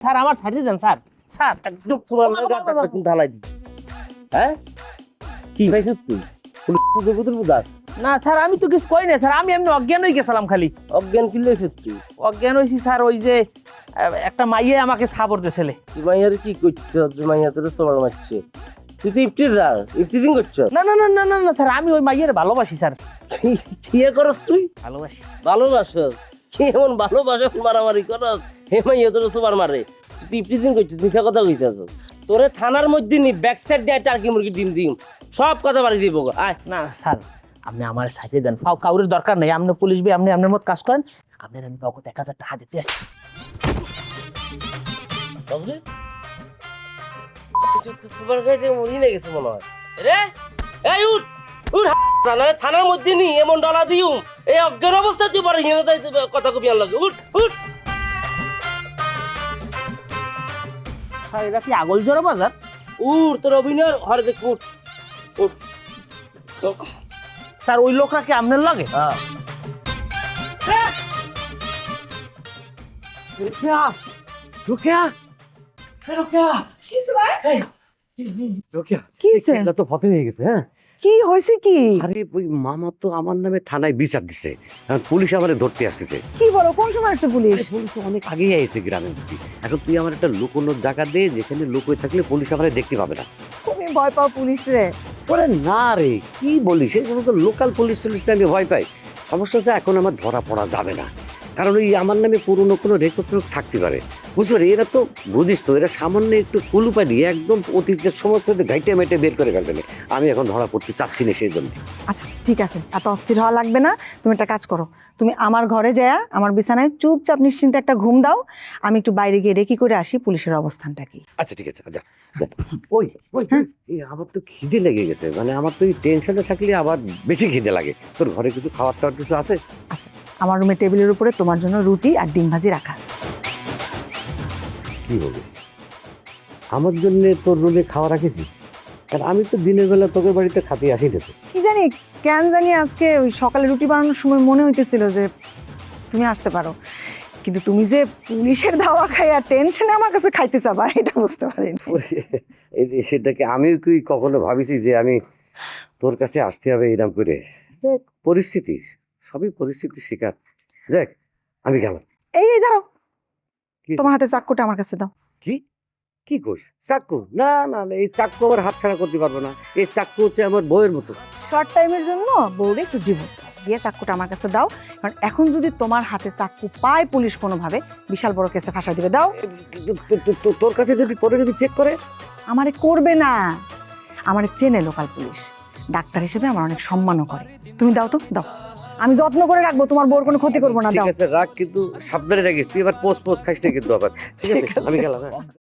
Sir আমার ছাড়িয়ে দেন sir. Sir একদম তোমার ঢালাই দি। হ্যাঁ কি পাইছিস তুই? পুলিশ বুঝাস না স্যার আমি তো কিছু কই না স্যার, আমি এমনি অজ্ঞান হয়ে গেছিলাম খালি। অজ্ঞান কি লইছিস তুই? অজ্ঞান হয়েছি স্যার, ওই যে একটা মাইয়ে আমাকে সাবর দিয়েছিলে। জুমাইয়ার কি করছ? জুমাইয়া তোর তোমার মারছে। তুই তো ইফতিজিং করছ। না না না না না না স্যার, আমি ওই মাইয়ের ভালোবাসি স্যার। কি করস তুই? ভালোবাসি। ভালোবাসস? কি এমন ভালোবাসস মারামারি করস? হে মাইয়া তোর তোমার মারে। তুই ইফতিজিং করছিস, মিথ্যা কথা কইতাছ। তোরে থানার মধ্যে নি ব্যাক সাইড দিয়ে টার্কি মুরগি ডিম দিম সব কথা বাড়ি দিব। আয় না স্যার আপনি আমার ছাড়িয়ে দেন, কাউরের দরকার নেই। আপনি পুলিশ বি, আপনি আপনার মত কাজ করেন। আপনার আমি কাউকে 1000 টাকা দিতে আসি। বাবরে সুপার খাইতে মরি না গেছে মনে হয় রে। এই উঠ উঠ, থানার মধ্যে নি এমন ডলা দিউম এই অজ্ঞান অবস্থা তুই পারে কথা কবি আর লাগে। উঠ উঠ। স্যার এটা কি আগল জোড়া বাজার? উঠ তোর অভিনয় হরে দেখ। উঠ উঠ। স্যার ওই লোকরা কি আপনার লাগে? হ্যাঁ রুকিয়া রুকিয়া রুকিয়া কি হয়েছে? এটা তো ফতে হয়ে গেছে। হ্যাঁ কি হয়েছে কি? আরে ওই মামা তো আমার নামে থানায় বিচার দিছে, এখন পুলিশ আমারে ধরতে আসতেছে। কি বলো, কোন সময় আসছে পুলিশ? আরে পুলিশ তো অনেক আগেই আইছে গ্রামের দিকে। এখন তুই আমার একটা লুকোনোর জায়গা দে, যেখানে লোক হয়ে থাকলে পুলিশ আমারে দেখতে পাবে না। তুমি ভয় পাও পুলিশ রে? ওরে না রে, কি বলিস, এই সমস্ত লোকাল পুলিশ টুলিশটা আমি ভয় পাই। সমস্যাটা এখন আমার ধরা পড়া যাবে না, কারণ ওই আমার নামে পুরনো কোনো রেকর্ড থাকতে পারে, বুঝতে পারি। এরা তো বুঝিস তো, এরা সামান্য একটু কুলুপা দিয়ে একদম অতীতের সমস্ত ঘাইটে মেটে বের করে ফেলবে। আমি এখন ধরা পড়তে চাচ্ছি না, সেই জন্য। আচ্ছা ঠিক আছে, এত অস্থির হওয়া লাগবে না। তুমি একটা কাজ করো, তুমি আমার ঘরে যায়া আমার বিছানায় চুপচাপ নিশ্চিন্তে একটা ঘুম দাও। আমি একটু বাইরে গিয়ে রেকি করে আসি পুলিশের অবস্থানটা কি। আচ্ছা ঠিক আছে, যা। ওই ওই এই আমার তো খিদে লেগে গেছে, মানে আমার তো এই টেনশনে থাকলে আবার বেশি খিদে লাগে। তোর ঘরে কিছু খাবার টাওয়ার কিছু আছে? আমার রুমের টেবিলের উপরে তোমার জন্য রুটি আর ডিম ভাজি রাখা আছে। কি বলিস, আমার জন্য তোর রুমে খাওয়া রাখিস? কারণ আমি তো দিনের বেলা তোকে বাড়িতে খাতে আসি না তো। কি জানি কেন জানি আজকে ওই সকালে রুটি বানানোর সময় মনে হইতেছিল যে তুমি আসতে পারো, কিন্তু তুমি যে পুলিশের ধাওয়া খাইয়া টেনশনে আমার কাছে খাইতে চাবা এটা বুঝতে পারিনি। সেটাকে আমি কি কখনো ভাবিছি যে আমি তোর কাছে আসতে হবে এরকম করে? দেখ, পরিস্থিতি, সবই পরিস্থিতির শিকার। দেখ আমি গেলাম। এই এই দাঁড়াও, কি? তোমার হাতে চাকুটা আমার কাছে দাও। কি কি করিস? চাক্কু? না না না, এই চাক্কু আমার হাত ছাড়া করতে পারবো না। এই চাক্কু হচ্ছে আমার বউয়ের মতো। শর্ট টাইমের জন্য বউরে একটু ডিভোর্স দিয়ে চাকুটা আমার কাছে দাও, কারণ এখন যদি তোমার হাতে চাকু পায় পুলিশ কোনোভাবে বিশাল বড় কেসে ফাঁসা দিবে। দাও। তোর কাছে যদি পরে যদি চেক করে? আমারে করবে না, আমারে চেনে লোকাল পুলিশ, ডাক্তার হিসেবে আমার অনেক সম্মানও করে। তুমি দাও তো, দাও, আমি যত্ন করে রাখবো, তোমার বউর কোনো ক্ষতি করবো না। দাও। ঠিক আছে রাখ, কিন্তু সাবধানে রাখিস, তুই এবার পোস্ট খাইস না কিন্তু আবার। ঠিক আছে আমি গেলাম। হ্যাঁ